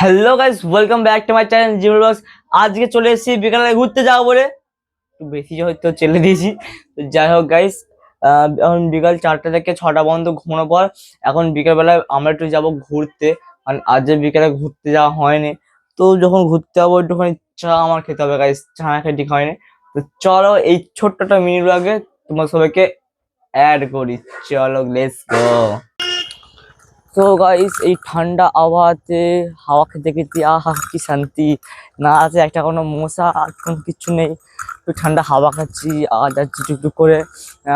Hello guys, welcome back to my channel Jim blogs. আজকে চলে এসেছি বিকালে ঘুরতে যাবো বলে, একটু বেশি হয়তো চেলে দিয়েছি। তো যাই হোক গাইস, এখন বিকাল 4টা থেকে 6টা পর্যন্ত ঘুমানোর পর এখন বিকালবেলায় আমরা একটু যাবো ঘুরতে। কারণ আজ যে বিকালে ঘুরতে যাওয়া হয়নি, তো যখন ঘুরতে যাবো একটুখানি চা আমার খেতে হবে গাইস, চা না খেয়ে ঠিক হয়নি। তো চলো এই ছোট্টটা মিনিট আগে তোমার সবাইকে অ্যাড করি, চলো লেটস গো। তো গাইস, এই ঠান্ডা আবহাওয়াতে হাওয়া খেতে খেতে আহা কি শান্তি। না আছে একটা কোনো মশা আর কোনো কিছু নেই, একটু ঠান্ডা হাওয়া খাচ্ছি আর যাচ্ছি টুকটুক করে।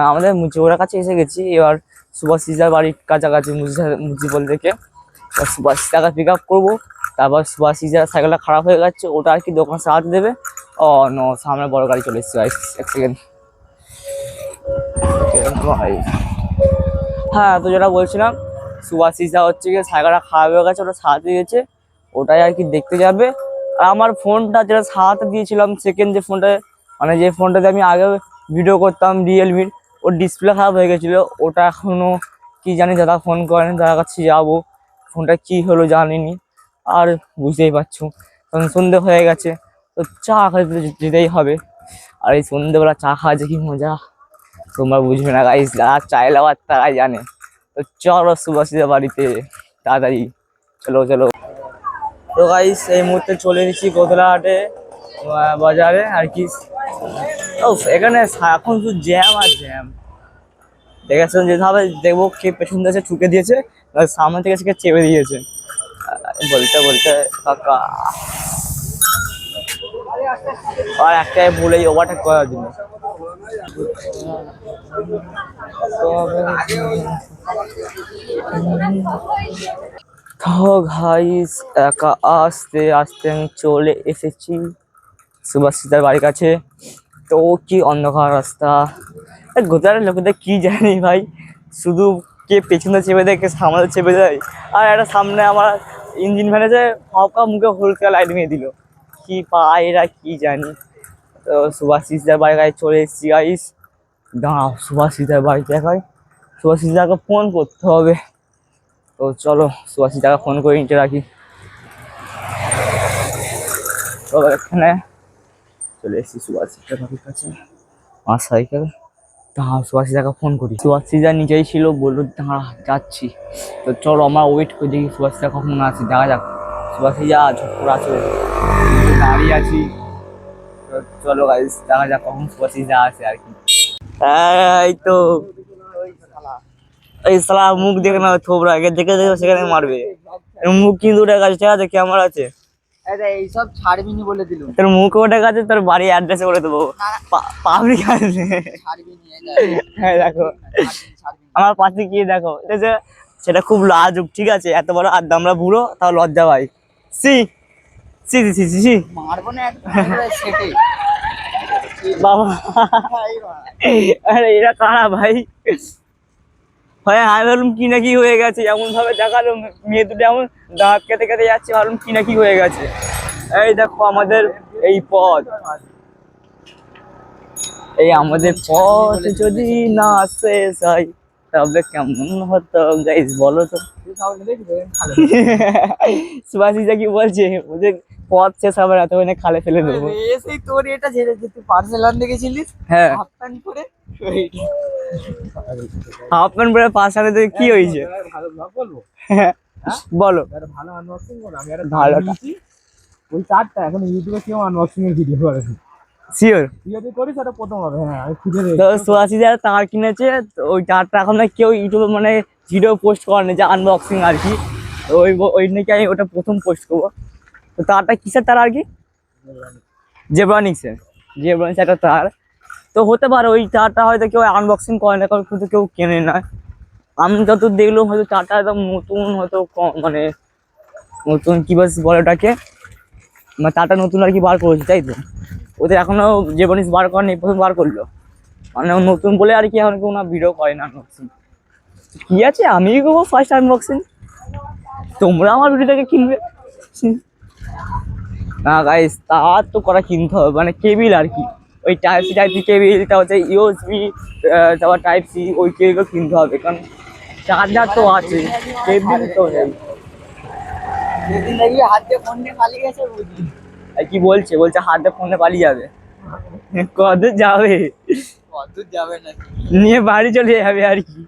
আমাদের মুজিবুরের কাছে এসে গেছি। এবার সুভাষিজার বাড়ির কাছাকাছি মুজিবল থেকে সুভাষিজাকে পিক আপ করবো। তারপর সুভাষিজার সাইকেলটা খারাপ হয়ে গেছে, ওটা আর কি দোকান সারাতে দেবে। ও নো, সামনে বড় গাড়ি চলে এসছে গাইস, এক সেকেন্ড। হ্যাঁ, তো যেটা বলছিলাম, সুভাষিসা হচ্ছে গিয়ে সাইকেলটা খারাপ হয়ে গেছে, ওটা সারাতে দিয়েছে, ওটাই আর কি দেখতে যাবে। আর আমার ফোনটা যেটা সারাতে দিয়েছিলাম, সেকেন্ড যে ফোনটা, মানে যে ফোনটাতে আমি আগে ভিডিও করতাম রিয়েলমির, ওর ডিসপ্লে খারাপ হয়ে গেছিলো। ওটা এখনো কি জানি, দাদা ফোন করেনি, দাদার কাছে যাবো, ফোনটা কি হলো জানিনি। আর বুঝতেই পারছো তখন সন্ধে হয়ে গেছে, তো চা খেতে যেতেই হবে। আর এই সন্ধেবেলা চা খাওয়া যে কি মজা তোমরা বুঝবে না গাইস, যারা চাইলে আবার তারাই জানে। তো চলো সুভাষিসের বাড়িতে তাড়াতাড়ি, চলো চলো। তো গাইস, এই মুহূর্তে চলে এসেছি গোদলাহাটে বাজারে আর কি। ও এখানে এখন শুধু জ্যাম আর জ্যাম, দেখেছেন যেতে হবে, দেখবো কে পেছন দিয়েছে ঠুকে দিয়েছে, সামনে থেকে সে চেপে দিয়েছে। বলতে বলতে কাকা আর একটাই ভুলেই ওভারটেক করার জন্য। তো গাইস, একা আস্তে আস্তে আমি চলে এসেছি সুভাষিতার বাড়ির কাছে। তো কি অন্ধকার রাস্তা, গোদারের লোকেদের কি জানি ভাই, শুধু কে পেছনে চেপে দেয়, কে সামনে চেপে দেয়। আর একটা সামনে আমার ইঞ্জিন ভ্যানেছে, ফাঁকা মুখে হলকা লাইট নিয়ে দিল, কি পায় এরা কি জানি। তো সুভাষিতার বাড়ির কাছে চলে এসেছি গাইস। দাঁড়াও, সুভাষিতার বাড়ি দেখায়, সুভাষিতাকে ফোন করতে হবে। তো চলো সুভাষিতাকে ফোন করে নিতে রাখি। তো এখানে চলে এসেছি সুভাষিতার বাড়ির কাছে, আমার সাইকেল। দাঁড়া, সুভাষিতাকে ফোন করি। সুভাষিতা নিজেই ছিল, বললো দাঁড়া যাচ্ছি। তো চলো আমরা ওয়েট করে দেখি সুভাষিতা কখন আসে, দেখা যাক। সুভাষিতা ঝটপট আছে, দাঁড়িয়ে আছি। তো চলো গাইস, দেখা যাক কখন সুভাষিতা আসে আর কি। এই তো, এই শালা মুখ দেখে না থোবরা, আগে দেখে দেখে সেখানে মারবে। মুখ কিন্তু উঠে গেছে, ঠিক আছে, ক্যামেরা আছে। এইসব ছাড়বিনি বলে দিল। তোর মুখ উঠে গেছে, তোর বাড়ি অ্যাড্রেস বলে দেবো, পাবলিক আছে। হ্যাঁ দেখো, আমার পাশে গিয়ে দেখো, ঠিক আছে, সেটা খুব লাজুক, ঠিক আছে, এত বড় আর আমরা বুড়ো, তাও লজ্জা ভাই। সি সি সি সি সি মারবো না সেটে বাবা। আরে এরা কারা ভাই? ভাই আমি ভাবলাম কি না কি হয়ে গেছে, এমন ভাবে দেখালো, মেয়ে দুটো এমন দাঁত কেটে কেটে যাচ্ছে, ভাবলাম কি না কি হয়ে গেছে। এই দেখো আমাদের এই পথ, এই আমাদের পথ যদি না শেষ হয় তবে কেমন হতো গাইস বলো তো। সুভাষিসা কি বলছে, ওদের পথ শেষ হবে না, তখন খালে ফেলে দেবো। এসেই তোর এটা ছেড়ে যে তুই পার্সেল আনতে গেছিলিস, হ্যাঁ, হাফ প্যান্ট পরে। হাফ প্যান্ট পরে পাশ সাথে কি হয়েছে? ভালো ব্লগ বলবো, বলো। ভালো আনবক্সিং করো। আমি ভালো ওই চারটা এখন ইউটিউবে কেউ আনবক্সিং এর ভিডিও করে, শিওর তুই যদি করিস ওটা প্রথম হবে। হ্যাঁ আমি খুঁজে তো সুভাষিসা তার কিনেছে, তো ওই তারটা এখন না কেউ ইউটিউবে মানে ভিডিও পোস্ট করেনি, যে আনবক্সিং আর কি। তো ওই নাকি আমি ওটা প্রথম পোস্ট করবো। তো তারটা কিসের তার আর কি? জেব্রনিক্সের, জেব্রনিক্স একটা তার। তো হতে পারে ওই তারটা হয়তো কেউ আনবক্সিং করে না, কারণ কিন্তু কেউ কেনে না। আমি যত দেখলাম হয়তো তারটা একদম নতুন, হয়তো মানে নতুন কি বলে ওটাকে, মানে তারটা নতুন আর কি বার করেছে, তাই তো। ওদের এখনো জেব্রনিক্স বার করেনি, প্রথম বার করলো, মানে নতুন বলে আর কি এখন কেউ না ভিডিও করে না আনবক্সিং। কি আছে, আমি করবো ফার্স্ট আনবক্সিং, তোমরা আমার ভিডিওটাকে কিনবে না গাইস। তার তো করা কিনতে হবে, মানে কেবিল আর কি, ওই টাইপ সি কেবিলটা হচ্ছে ইউএসবি, তারপর টাইপ সি, ওই কেবিলগুলো কিনতে হবে, কারণ চার্জার তো আছে, কেবিল তো নেই। যেদিন দেখবি হাত দিয়ে ফোন নিয়ে পালিয়ে গেছে বুঝলি। আর কি বলছে বলছে হাতে ফোনে পালিয়ে যাবে। কত যাবে, কতদূর যাবে না নিয়ে বাড়ি চলে যাবে আর কি।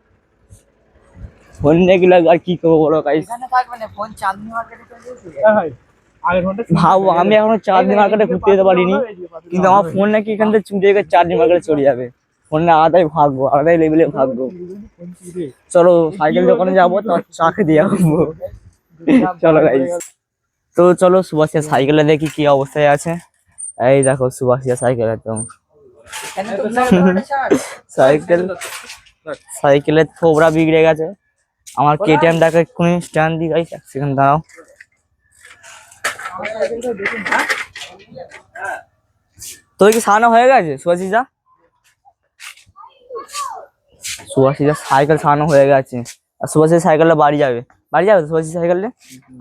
ফোন নিয়ে আর কি করবো বলো গাইস। এখানে থাকবে না, ফোন চাঁদনি মার্কেটে চলে গেছে। আগের ঘন্টা ভাবো আমি এখনো চাঁদনি মার্কেটে ঘুরতে যেতে পারিনি, কিন্তু আমার ফোন নাকি এখান থেকে চুরি হয়ে চাঁদনি মার্কেটে চলে যাবে। ফোনে আলাদাই ভাগ্য, আলাদাই লেভেলে ভাগ্য। চলো সাইকেল দোকানে যাবো, তো চাকে দিয়ে আসবো। চলো গাইস, তো চলো সুভাষিয়া সাইকেলে দেখি কি অবস্থায় আছে। এই দেখো সুভাষিয়া সাইকেল একদম এখানে তো ব্ল্যাক শার্ট। সাইকেল, সাইকেলের থোবড়া বিগড়ে গেছে। আমার কেটিএমটাকে এক্ষুনি স্ট্যান্ড দিই গাইস, এক সেকেন্ড দাঁড়াও। আমার সাইকেলটা দেখুন না। তোর কি সারানো হয়ে গেছে সুভাষিসা? সুভাষিসা সাইকেল সারানো হয়ে গেছে, আর সুভাষিসা সাইকেলটা বাড়ি যাবে। বাড়ি যাবে সুভাষিসা সাইকেলটা?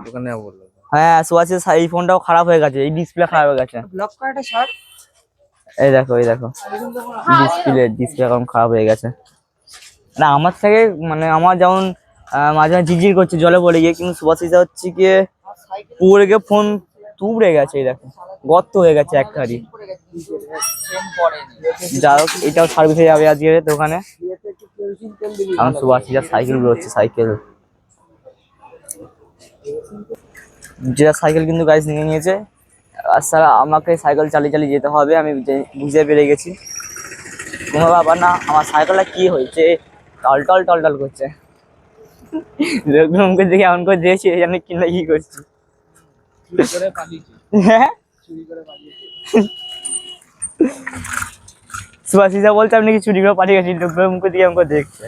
দোকানে বললো হ্যাঁ সুভাষিসা এই ফোনটাও খারাপ হয়ে গেছে, এই ডিসপ্লে খারাপ হয়ে গেছে। ব্লক করাটা শার্ট। এই দেখো এই দেখো, ডিসপ্লে এখন খারাপ হয়ে গেছে। না আমার থেকে মানে আমার যেমন মাঝে মাঝে ঝিরঝির করছে জলে পড়ে গিয়ে, কিন্তু সুভাষিসা হচ্ছে গিয়ে পড়ে গিয়ে ফোন তুবড়ে গেছে। এই দেখো গর্ত হয়ে গেছে একটারই। পড়ে গেছে চেন পড়েনি। যাই হোক এটাও সার্ভিসে যাবে আজকে দোকানে। এখন সুভাষিসা সাইকেল বেরোচ্ছে, সাইকেল যেটা সাইকেল কিন্তু গাইস নিয়ে নিয়েছে। আর স্যার আমাকে সাইকেল চালিয়ে চালিয়ে যেতে হবে, আমি বুঝতে পেরে গেছি। কোনো ব্যাপার না, আমার সাইকেলটা কি হয়েছে টল টল টল টল করছে। লোকজনকে দেখে এমন করে দিয়েছি এই জন্য কিনা কি করছি। চুরি করে পালিয়েছে, হ্যাঁ চুরি করে পালিয়েছে। সুভাষিসা বলছে আপনি কি চুরি করে পাঠিয়ে গেছি, লোকগুলোর মুখে দিয়ে আমাকে দেখছে।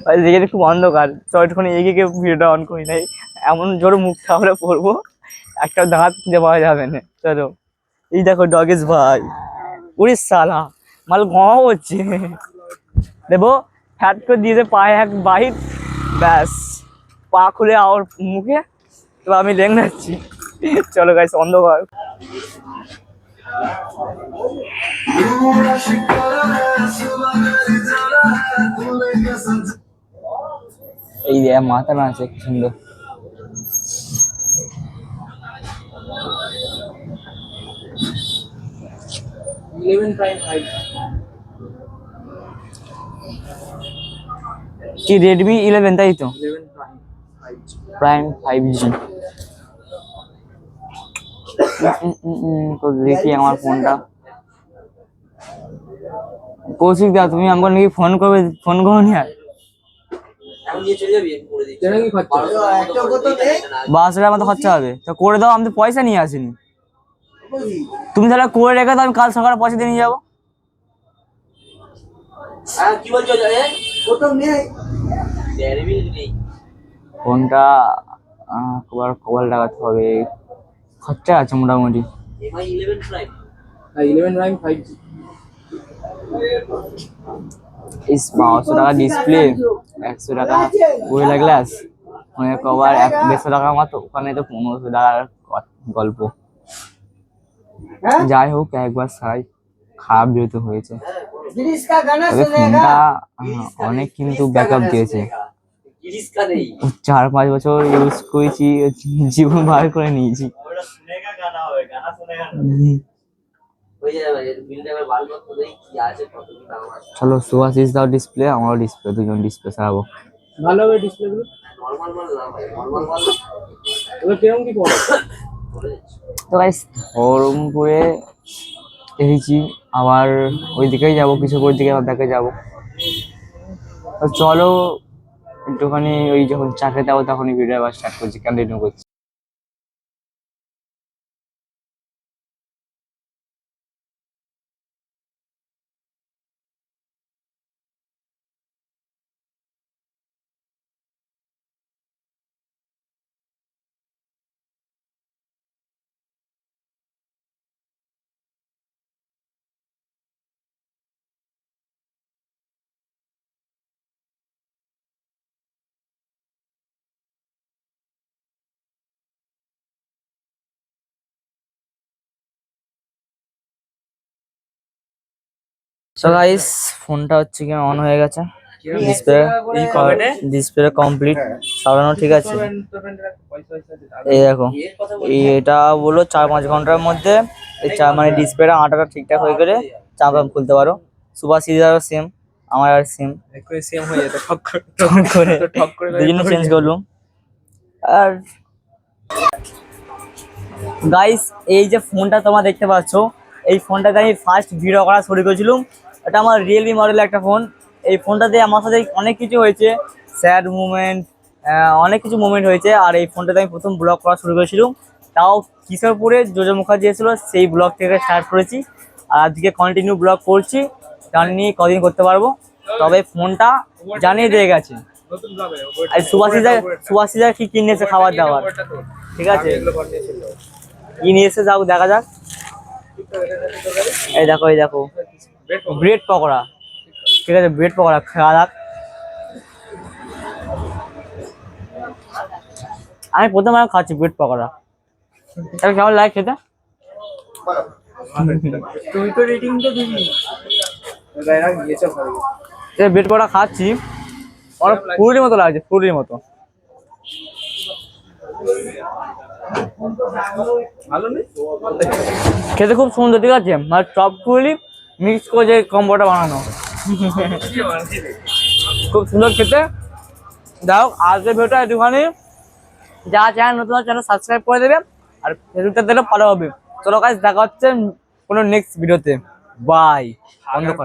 আর যেখানে খুব অন্ধকার, তো একটুখানি এগিয়ে গিয়ে ভিডিওটা অন করি নাই, এমন জোরে মুখ থাকলে পড়বো একটা দাঁত খুঁজে পাওয়া যাবে না। চলো এই দেখো ডগেশ ভাই, উড়িস সালা মাল ঘাও হচ্ছে। দেবো ফ্যাট করে দিয়েছে পায়ে এক বাইট, ব্যাস পা খুলে আর মুখে, তো আমি লেং যাচ্ছি। চলো গাইস অন্ধকার। এই যে মাথা না আছে কি সুন্দর। কি রেডমি 11 তাই তো? Prime 5G। তো দেখি আমার ফোনটা। কৌশিক দা তুমি আমাকে নাকি ফোন করবে, ফোন করো নি আর? একটা কত নেই। 12,000 মতো খরচা হবে, তো করে দাও, আমি তো পয়সা নিয়ে আসিনি। তুমি তাহলে করে রেখে দাও, আমি কাল সকালে পয়সা দিয়ে নিয়ে যাবো। কি বলছো কত নেই। ফোনটা কবার কবার লাগাতে হবে, খরচা আছে মোটামুটি। 11 প্রাইম 5G। 1200 টাকা ডিসপ্লে, 100 টাকা গোরিলা গ্লাস, মানে কভার 150 টাকা মতো, ওখানে তো 1500 টাকার গল্প। যাই হোক একবার সারাই, খারাপ যেহেতু হয়েছে। তবে ফোনটা অনেক কিন্তু ব্যাকআপ দিয়েছে, 4-5 বছর ইউজ করেছি, জীবন বার করে নিয়েছি। চলো সুভাষিস দাও ডিসপ্লে, আমারও ডিসপ্লে, দুজন ডিসপ্লে সারাবো। ভালো হবে ডিসপ্লে গুলো। ওগুলো কিরকম কি পড়ে? তো গাইস বহরমপুরে এসেছি, আবার ওই দিকেই যাবো, কিশোরপুর দিকে আবার ব্যাকে যাবো। তো চলো একটুখানি ওই যখন চা খেতে যাবো তখনই ভিডিও আবার স্টার্ট করছি, কন্টিনিউ করছি। সো গাইস ফোনটা হচ্ছে কি অন হয়ে গেছে, ডিসপ্লে কমপ্লিট, সারানো ঠিক আছে। এই দেখো, এটা বললো 4-5 ঘন্টার মধ্যে এই মানে ডিসপ্লেটা আটাটা ঠিকঠাক হয়ে গেলে চাপ খুলতে পারো। সুভাষিদারও সেম, আমার আর সেম সেম হয়ে যেত ঠক করে ঠক করে দুজন্য চেঞ্জ করলাম। আর গাইস, এই যে ফোনটা তোমরা দেখতে পাচ্ছ, এই ফোনটাতে আমি ফার্স্ট ভিডিও করা শুরু করেছিলাম। এটা আমার রিয়েলমি মডেলের একটা ফোন। এই ফোনটাতে আমার সাথে অনেক কিছু হয়েছে, স্যাড মুমেন্ট, অনেক কিছু মুমেন্ট হয়েছে। আর এই ফোনটাতে আমি প্রথম ব্লগ করা শুরু করেছিলাম, তাও কিশোরপুরে জোজো মুখার্জি এসেছিল, সেই ব্লগ থেকে স্টার্ট করেছি। আর আজকে কন্টিনিউ ব্লগ করছি, জানি কদিন করতে পারবো, তবে ফোনটা জানিয়ে দিয়ে গেছে। আর সুভাষিদা কি কিনেছে খাবার দাবার, ঠিক আছে, কি নিয়ে এসে যাও দেখা যাক। এই দেখো, এই দেখো ব্রেড পকোড়া, ঠিক আছে, ব্রেড পকোড়া খাওয়া যাক। আমি প্রথমবার খাচ্ছি ব্রেড পকোড়া, তাহলে কেমন লাগে খেতে? তুই তো রেটিং তো দিবি। ব্রেড পকোড়া খাচ্ছি, অনেক ফুরির মতো লাগছে, ফুরির মতো। ভালো নেই খেতে খুব সুন্দর, ঠিক আছে, মানে সবগুলি মিক্স করে যে কম্বোটা বানানো, খুব সুন্দর খেতে। যাই হোক, আজকের ভিডিওটা একটুখানি, যা চ্যানেল নতুন চ্যানেল সাবস্ক্রাইব করে দেবে, আর ফেসবুকটা দিলে ভালো হবে। চলো গাইস, দেখা হচ্ছে কোনো নেক্সট ভিডিওতে। বাই। বন্ধ কর।